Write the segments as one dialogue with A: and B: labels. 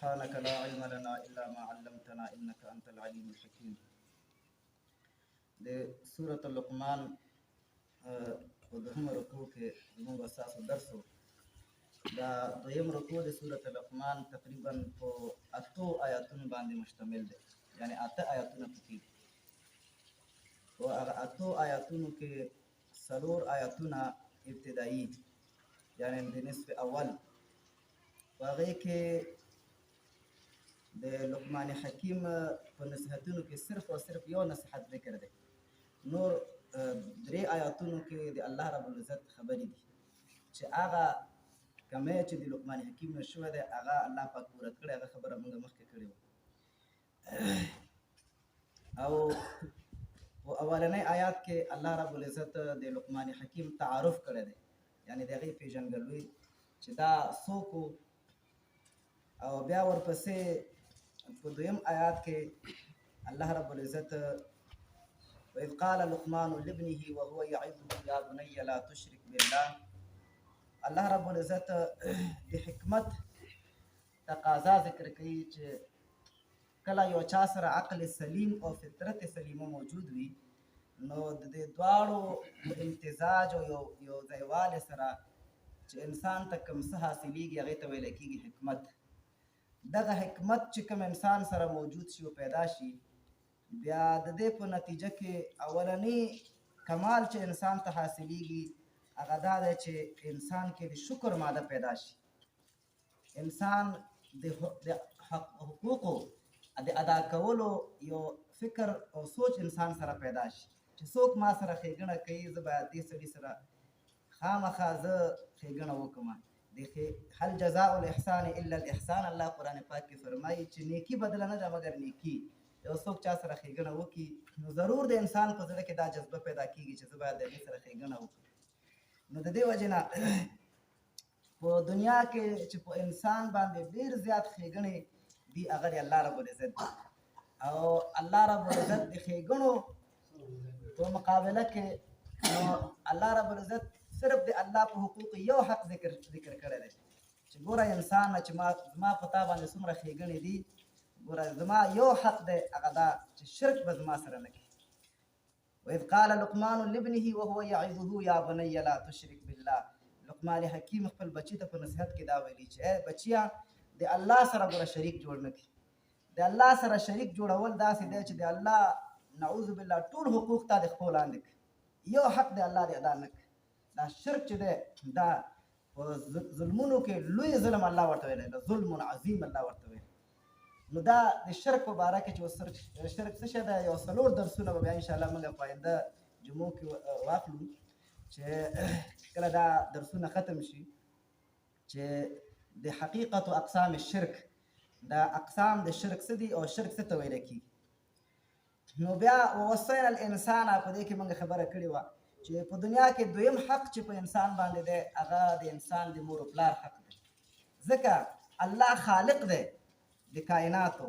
A: سبحانك لا علم لنا إلا ما علمتنا إنك أنت العليم الحكيم. د سورة اللقمان دوهم رکوع کې زموږ اساس درسو دا دویم رکوع د سورة اللقمان تقریبا په 8 آیاتونو باندې مشتمل دی، یعنی 8 آیاتونه پکې او هغه 8 آیاتونو کې 4 آیاتونه ابتدایي یعنی د نصف اول هغه کې د لقمان حکیم په نصیحتونو کې صرف او صرف یو نصیحت ذکر دی، نور درې آیاتونو کې د الله رب العزت خبرې دي چې هغه کمه چې د لقمان حکیم نشو ده هغه الله پاک پوره کړی، هغه خبره موږ مخکې کړې او اولنۍ آیات کې الله رب العزت د لقمان حکیم تعارف کړی دی، یعنی دغه پیژنګلوي چې دا څوک او بیا ورپسې په دویم آیات کې الله رب العزت وإذ قال لقمان لابنه وهو يعظه يا بني لا تشرك بالله، الله رب العزت د حکمت تقاضا ذکر کوي چې کله یو چا سره عقل سلیم او فطرت سلیمه موجود وي نو د دې دواړو امتزاج او یو ځایواله سره چې انسان ته کوم څه حاصلېږي هغه ته ویل کېږي حکمت. دغه حکمت چې کوم انسان سره موجود شي او پیدا شي بیا د دې په نتیجه کې اولنی کمال چې انسان ته حاصلېږي هغه دا دی چې انسان کې د شکر ماده پیدا شي، انسان د حقوقو د ادا کولو یو فکر او سوچ انسان سره پیدا شي چې څوک ما سره ښېګڼه کوي زه باید دې سړي سره خامخا زه ښېګڼه وکړم. هل جزاء الاحسان الا الاحسان، الله قرآن پاک کې فرمایي چې نیکی بدله نه ده مګر نیکی. یو څوک چا سره ښېګڼه وکړي نو ضرور د انسان په زړه کې دا جذبه پیدا کېږي چې زه باید د دې سره ښېګڼه وکړم. نو د دې وجې نه په دنیا کې چې په انسان باندې ډېر زیات ښېګڼې دي هغه د الله رب العزت دی او الله رب العزت د ښېګڼو په مقابله کې نو الله رب العزت صرف د الله په حقوق یو حق ذکر کړی دی چې ګوره انسان چې زما په تا باندې څومره ښېګڼې دي، ګوره زما یو حق دی هغه دا چې شرک به زما سره نه کوي. وإذ قال لقمان لابنه وهو يعظه يا بني لا تشرك بالله، لقمان حکیم خپل بچی ته په نصیحت کې دا ویلي چې اے بچیا د الله سره ګوره شریک جوړ نه کړي. د الله سره شریک جوړول داسې دی چې د الله نعوذ بالله ټول حقوق تا د خپل لاندې کړي، یو حق د الله دی ادا نه کړي. دا شرک چې دی دا په ظلمونو کې لوی ظلم الله ورته ویلی دی، ظلم عظیم الله ورته ویلی. نو دا د شرک په باره کې چې شرک څه شی دی یو 4 درسونه به بیا انشاءالله موږ په آینده جمعو کې واخلو چې کله دا درسونه ختم شي چې د حقیقت او اقسام الشرک، دا اقسام د شرک څه دي او شرک څه ته ویل کېږي. نو بیا ووصینا الانسان په دې کې موږ خبره کړې وه چې په دنیا کې دویم حق چې په انسان باندې دی هغه د انسان د مور و پلار حق دی، ځکه الله خالق دی د کائناتو،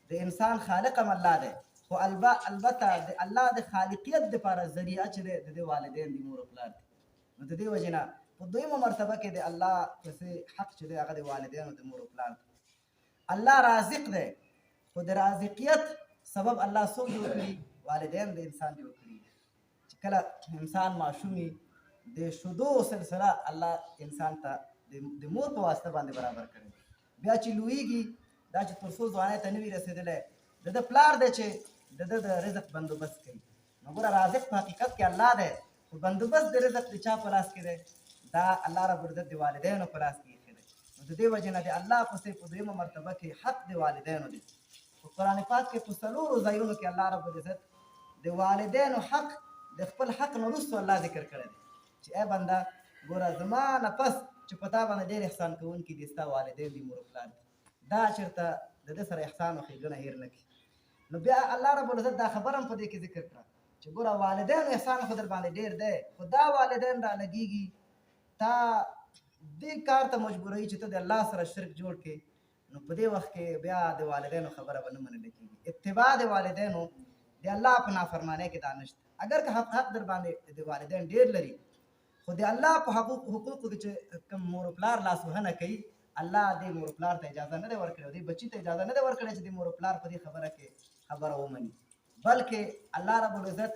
A: د انسان خالق هم الله دی، خو البته د الله د خالقیت دپاره ذریعه چې دی د دې والدین د مور و پلار دی. نو د دې وجې نه په دویمه مرتبه کې د الله پسې حق چې دی هغه د والدینو د مور و پلار دی. الله رازق دی خو د رازقیت سبب الله څوک جوړ کړي؟ والدین د انسان جوړ کړي. چې کله انسان ماشومي د شیدو سلسله الله انسان ته د مور په واسطه باندې برابر کړي، بیا چې لویږي دا چې تر څو ځوانۍ ته نه وي رسېدلی د ده پلار دی چې د ده د رزق بندوبست کوي. نو ګوره رازق په حقیقت کې الله دی خو بندوبست د رزق د چا په لاس کې دی؟ دا الله رب العزت د والدینو په لاس کې ایښی دی. نو د دې وجې نه د الله پسې په دویمه مرتبه کې حق د والدینو دی. په قرآن پاک کې په 4 ځایونو کې الله رب العزت د والدینو حق د خپل حق نه وروسته الله ذکر کړی دی چې ای بنده ګوره زما نه پس چې په تا باندې ډېر احسان کوونکي دي ستا والدین دي مور و پلار دي، دا چېرته د ده سره احسان او ښېګڼه هېر نه کړي. نو بیا الله رب العزت دا خبره هم په دې کې ذکر کړه چې ګوره والدینو احسان خو در باندې ډېر دی خو دا والدین را لګېږي تا دې کار ته مجبوروي چې ته د الله سره شرک جوړ کړې. نو په دې وخت کې بیا د والدینو خبره به نه منل کېږي. اتباع د والدینو د الله په نافرمانۍ کې دا نشته. اگر که حق در باندې د والدین ډېر لري خو د الله په حقوقو کې چې کوم مور و پلار لاسوهنه کوي الله دې مور پلار ته اجازه نه ده ورکړې، دې بچي ته اجازه نه ده ورکړې چې دې مور پلار په دې خبره کې خبره ومني، بلکې الله رب العزت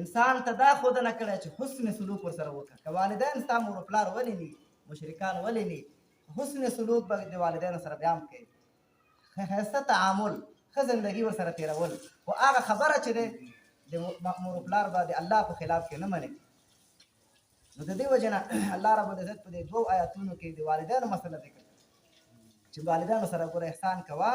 A: انسان ته دا ښودنه کړې چې حسن سلوک ورسره وکړه. که والدین ستا مور پلار ولې ني، مشرکان ولې ني، حسن سلوک به د والدینو سره بیا هم کوي، ښایسته تعامل، ښه زندګي ورسره تېرول، خو هغه خبره چې دی د مور پلار به د الله په خلاف کې نه منې. نو د دې وجه نه الله رب العزت په دې دوو آیاتونو کې د والدینو مسله ذکر کړه چې والدینو سره ګوره احسان کوه،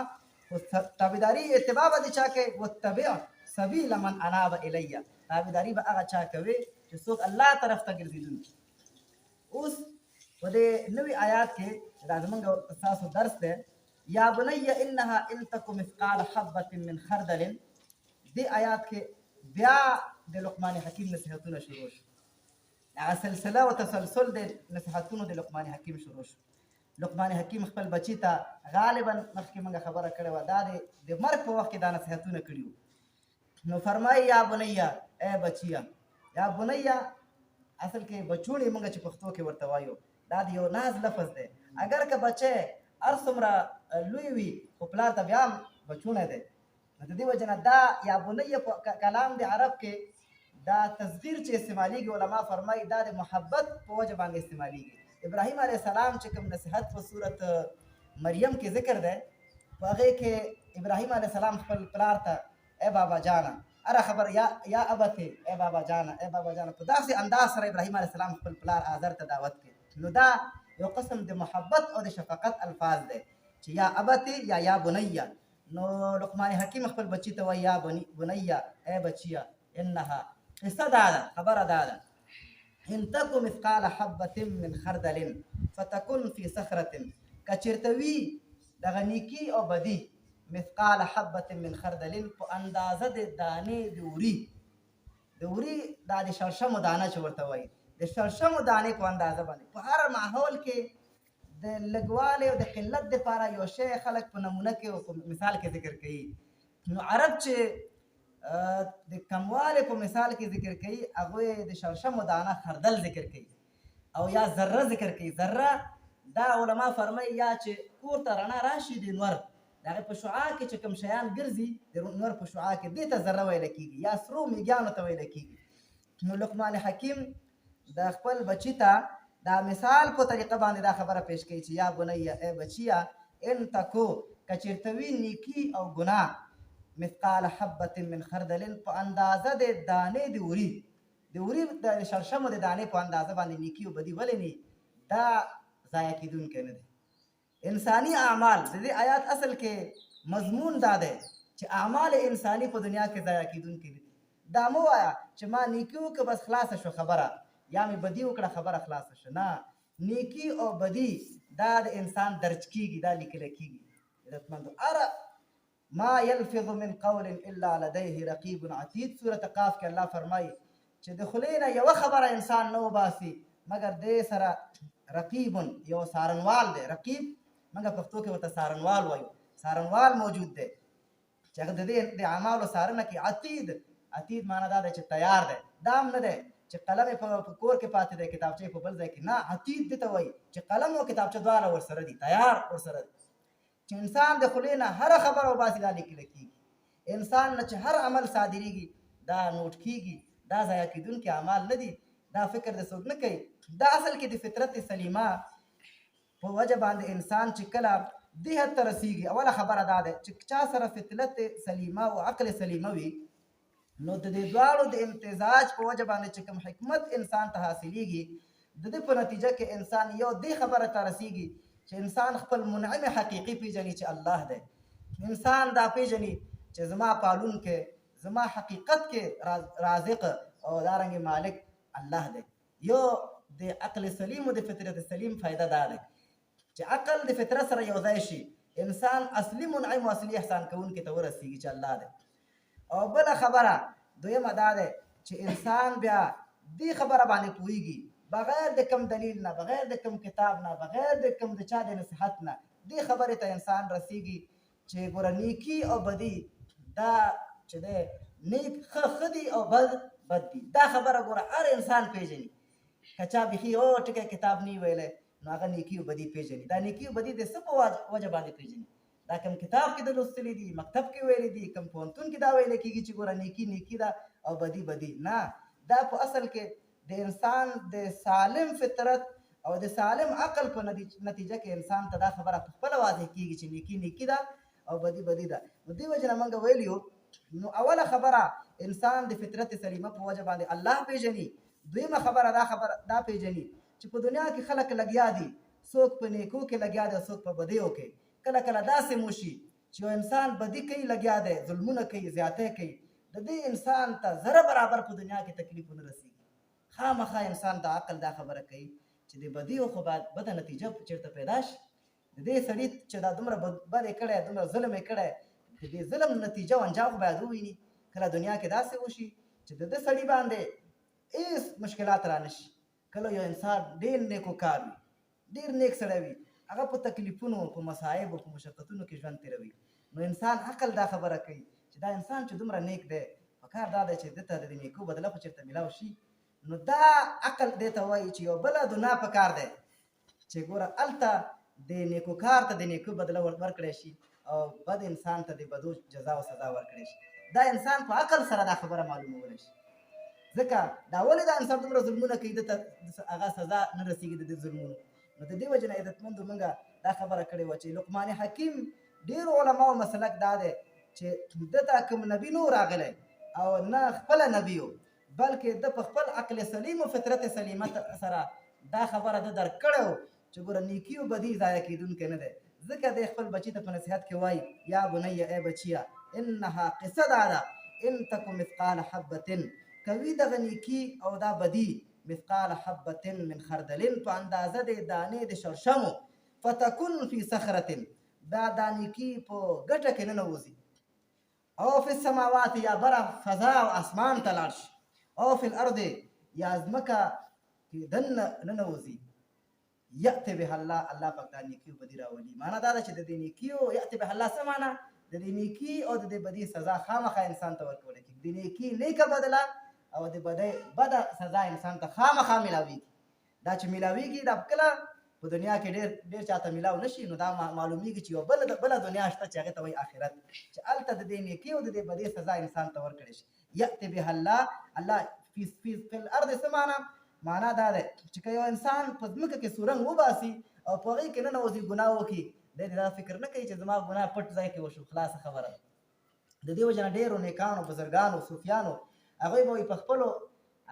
A: خو تابعداري اتباع به د چا کوې، واتبع سبیل من اناب الیه، تابعداري به هغه چا کوي چې څوک الله طرف ته ګرځېدونکي. اوس په دې نوي آیات کې دا زمونږ ستاسو درس دی، یا بنی انها ان تک مثقال حبة من خردل. دې آیات کې بیا د لقمان حکیم نصیحتونه شروع شو، هغه سلسله او تسلسل د نصیحتونو د لقمان حکیم شروع شو. لقمان حکیم خپل بچی ته غالبا مخکې موږ خبره کړې وه، دا د مرګ په وخت کې دا نصیحتونه کړي وو. نو فرمایي یا بنیه، ای بچیه، یا بنیه اصل کې بچوڼې موږ چې پښتو کې ورته وایو، دا د یو ناز لفظ دی. اگر که بچی هر څومره لوی وي خو پلار ته بیا هم بچوڼی دی. نو د دې وجه نه دا یا بنیه په کلام د عرب کې دا تصغیر چې استعمالیږي، علما فرمایي دا د محبت په وجه باندې استعمالیږي. ابراهیم علیه السلام چې کوم نصیحت په صورت مریم کې ذکر دی، په هغې کې ابراهیم علیه السلام خپل پلار ته ای بابا جانه هره خبر یا ابتې، ای بابا جانه، ای بابا جانه، په داسې انداز سره ابراهیم علیه السلام خپل پلار آذر ته دعوت کړي. نو دا یو قسم د محبت او د شفقت الفاظ دی چې یا ابتې یا بنیه. نو لقمان حکیم خپل بچی ته وایي یا بنیه، ای بچیه، انها قصه دا ده، خبره دا ده، ان تکو مثقال حبة من خردل فتکن فی صخرة، که چېرته وي دغه نیکي او بدي مثقال حبة من خردل په اندازه د دانې د وري، د وري دا د شړشمو دانه چې ورته وایي، د شړشمو دانې په اندازه باندې په هر ماحول کې د لږوالي او د قلت دپاره یو شی خلک په نمونه کې او په مثال کې ذکر کوي. نو عرب چې د کموالي په مثال کې ذکر کوي، هغوی د شړشمو دانه خردل ذکر کوي او یا ذره ذکر کوي. ذره دا علما فرمایي یا چې کور ته رڼا راشي د نور، د هغې په شعاع کې چې کوم شیان ګرځي د نور په شعاع کې، دې ته ذره ویله کېږي یا سرو میږیانو ته ویله کېږي. نو لقمان حکیم د خپل بچي ته دا مثال په طریقه باندې دا خبره پیش کوي چې یا بنیه، ای بچیه، ان تکو که چېرته وي نیکي او ګناه مثقال حبة من خردل په اندازه د دانې د وري، د وري د شړشمو د دانې په اندازه باندې نیکي او بدي ولې نه دا ضایع کېدونکی نه دی. انساني اعمال د دې آیات اصل کې مضمون دا دی چې اعمال انساني په دنیا کې ضایع کېدونکي دي. دا مه وایه چې ما نیکي وکړه بس خلاصه شو خبره، یا مې بدي وکړه خبره خلاصه شو. نه، نیکي او بدي دا د انسان درج کېږي، دا لیکلی کېږي. عزتمندو ما یلفظ من قول الا لدیه رقیب عتید، سورة قاف کې الله فرمایي چې د خولې نه یوه خبره انسان نه وباسي مګر دې سره رقیب یو سارنوال دی. رقیب موږ پښتو کې ورته سارنوال وایو، سارنوال موجود دی چې هغه د دې د اعمالو څارنه کوي. عتید معنا دا دی چې تیار دی، دا هم نه دی چې قلم یې په کور کې پاتې دی کتابچه یې په بل ځای کې، نه، عتید دې ته وایي چې قلم او کتابچه دواړه ورسره دي، تیار ورسره دي، چې انسان د خولې نه هره خبره وباسي دا لیکلی کېږي. انسان نه چې هر عمل صادریږي دا نوټ کېږي، دا ضایع کېدونکي اعمال نه دي، دا فکر د څوک نه کوي. دا اصل کې د فطرت سلیمه په وجه باندې انسان چې کله دې حد ته رسیږي، اوله خبره دا ده چې چا سره فطرت سلیمه او عقل سلیمه وي، نو د دې دواړو د امتزاج په وجه باندې چې کوم حکمت انسان ته حاصلیږي، د دې په نتیجه کې انسان یو دې خبره ته رسیږي چې انسان خپل منعم حقیقي پیژني چې الله دی. انسان دا پیژني چې زما پالونکی، زما حقیقت کې رازق او دارنګې مالک الله دی. یو د عقل سلیم او د فطرت سلیم فایده دا ده چې عقل د فطرت سره یو ځای شي، انسان اصلي منعم او اصلي احسان کوونکي ته ورسیږي چې الله دی. او بله خبره دویمه دا ده چې انسان بیا دې خبره باندې پوهیږي بغیر د کم دلیل نه، بغیر د کم کتاب نه، بغیر د کم د چا د نصیحت نه، دې خبرې ته انسان رسیږي چې ګوره نیکي او بدي دا چې دی نیک ښه دي او بد دي. دا خبره ګوره هر انسان پیژني. که چا بیخي ټکی کتاب نه ویلی نو هغه نیکي او بدي پیژني. دا نیکي او بدي د څه په وجه باندې پیژني؟ دا کوم کتاب کې د لوستلي دي، مکتب کې ویلي دي، کوم پوهنتون کې دا ویل کېږي چې ګوره نیکي نیکي ده او بدي بدي؟ نه، دا په اصل کې د انسان د سالم فطرت او د سالم عقل په نتیجه کې انسان ته دا خبره په خپله واضح کېږي چې نیکي نیکي ده او بدي بدي ده. نو دې وجې نه موږ ویلي یو، نو اوله خبره انسان د فطرت سلیمه په وجه باندې الله پیژني. دویمه خبره دا پیژني چې په دنیا کې خلک لګیا دي، څوک په نیکو کې لګیا دی او څوک په بدیو کې. کله کله داسې موشي چې یو انسان بدي کوي لګیا دی، ظلمونه کوي، زیاتی کوي، د دې انسان ته ذره برابر په دنیا کې تکلیف ونه رسېږي. خامخا انسان د عقل دا خبره کوي چې د بدیو خو باید بده نتیجه چېرته پیدا شي. د دې سړي چې دا دومره بد یې کړی، دومره ظلم یې کړی، د دې ظلم نتیجه او انجام خو باید وویني. کله دنیا کې داسې وشي چې د ده سړي باندې هېڅ مشکلات را نشي. کله یو انسان ډېر نیکوکار وي، ډېر نیک سړی وي، هغه په تکلیفونو، په مصایبو، په مشقتونو کې ژوند تېروي. نو انسان عقل دا خبره کوي چې دا انسان چې دومره نیک دی، پکار دا دی چې ده ته د نیکو بدله خو چېرته میلاو شي. نو دا عقل دې ته وایي چې یو بله دنیا پکار دی چې ګوره هلته د نیکوکار ته د نیکو بدله ورکړی شي او بد انسان ته د بدو جزا او سزا ورکړی شي. دا انسان په عقل سره دا خبره معلومولی شي. ځکه دا ولې دا انسان دومره ظلمونه کوي، ده ته هغه سزا نه رسېږي د دې ظلمونو. نو د دې وجې نه عزتمندو موږ دا خبره کړې وه چې لقمان حکیم ډېرو علماو مسلک دا دی چې ده ته کوم نبي نه راغلی او نه خپله نبي و، بلکې ده په خپل عقل سلیم او فطرت سلیمه سره دا خبره ده درک کړی و چې ګوره نیکي او بدي ضایع کېدونکی نه دی. ځکه دی خپل بچي ته په نصیحت کې وایي یا بنیه ای بچیه انها قصه دا ده ان تکو مثقال حبة، کوي دغه نیکي او دا بدي مثقال حبة من خردل، په اندازه د دانې د شړشمو، فتکن فی صخرة، دا نیکي په ګټه کې ننوځي، او فی السماوات، یا بره فضا او اسمان ته لاړ شي، او فی الارض، یا ځمکه کې دننه ننوځي، یأتی بها الله، الله پاک دا نیکي او بدي راولي. معنا دا ده چې د دې نیکي او یأتی بها الله څه معنا؟ د دې نیکي او د دې بدي سزا خامخا انسان ته ورکولی کېږي. د نیکي نیکه بدله او د بدۍ بده سزا انسان ته خامخا میلاویږي. دا چې میلاویږي دا کله په دنیا کې ډېر چاته میلاو نشي، نو دا معلومیږي چې یو بله دنیا شته چې هغې ته وایي آخرت، چې هلته د دې نیکي او د دې بدۍ سزا انسان ته ورکړی شي. یأتی بها الله، الله فی الارض څه معنا؟ معنا دا دی چې که یو انسان په ځمکه کې سورنګ وباسي او په هغې کې ننوځي ګناه وکړي، دی دا فکر نه کوي چې زما ګناه پټ ځای کې وشو، خلاصه خبره ده. د دې وجه نه ډېرو نیکانو، بزرګانو، صوفیانو هغوی به په خپلو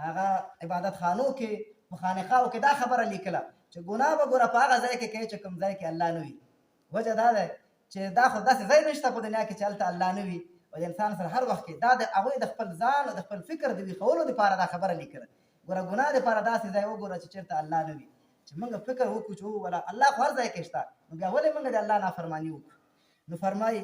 A: هغه عبادت خانو کې، په خانقاو کې دا خبره لیکله چې ګناه به ګوره په هغه ځای کې کوي چې کوم ځای کې الله نه وي. وجه دا ده چې دا خو داسې ځای نشته په دنیا کې چې هلته الله نه وي او د انسان سره هر وخت کې دا د هغوی د خپل ځان او د خپل فکر د ویښولو دپاره دا خبره لیکله. ګوره ګناه دپاره داسې ځای وګوره چې چېرته الله نه وي، چې موږ فکر وکړو چې ووله الله خو هر ځای کې شته، نو بیا ولې موږ د الله نافرماني وکړو؟ نو فرمایي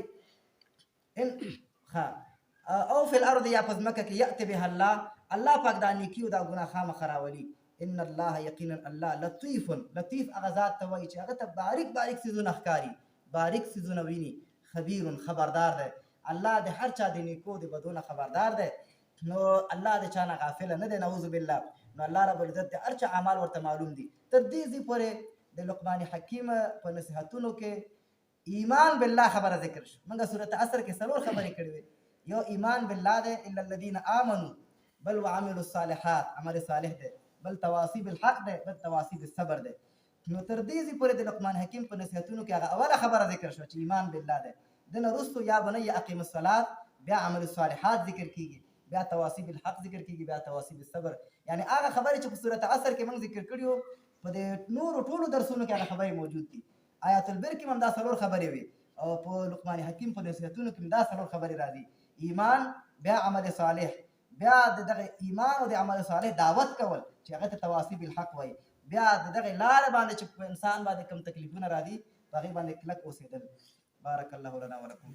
A: او فی الارض، یا په ځمکه کې یأتی بها الله، الله پاک دا نیکي او دا ګناه خامخا راولي. ان الله، یقینا الله، لطیف، لطیف هغه ذات ته وایي چې هغه ته باریک باریک څیزونه ښکاري، باریک څیزونه ویني، خبیر، خبردار دی. الله د هر چا د نیکو د بدو نه خبردار دی. نو الله د چا نه غافله نه دی، نعوذ بالله. نو الله رب العزت د هر چا اعمال ورته معلوم دي. تر دې ځای پورې د لقمان حکیم په نصیحتونو کې ایمان بالله خبره ذکر شو. موږ سورت عصر کې څلور خبرې کړې وې. یو ایمان بالله دی، الا الذین آمنوا، بل وعملوا الصالحات، عمل صالح دی، بل تواصی بالحق دی، بل تواصی بالصبر دی. نو تر دې ځای پورې د لقمان حکیم په نصیحتونو کې هغه اوله خبره ذکر شوه چې ایمان بالله دی. دې نه وروستو یا بنی اقیم الصلات، بیا عمل الصالحات ذکر کېږي، بیا تواصی بالحق ذکر کېږي، بیا تواصی بالصبر. یعنی هغه خبرې چې په صورت عصر کې موږ ذکر کړي وو، په دې نورو ټولو درسونو کې هغه خبرې موجود دي. آیات البر کې هم دا څلور خبرې وي او په لقمان حکیم په نصیحتونو کې هم دا څلور خبرې راځي. ایمان، بیا عمل صالح، بیا د دغه ایمان او د عمل صالح دعوت کول چې هغه ته تواصی بالحق وایي، بیا د دغه لارې باندې چې په انسان باندې کوم تکلیفونه راځي په هغې باندې کلک اوسېدل. بارک الله لنا ولکم.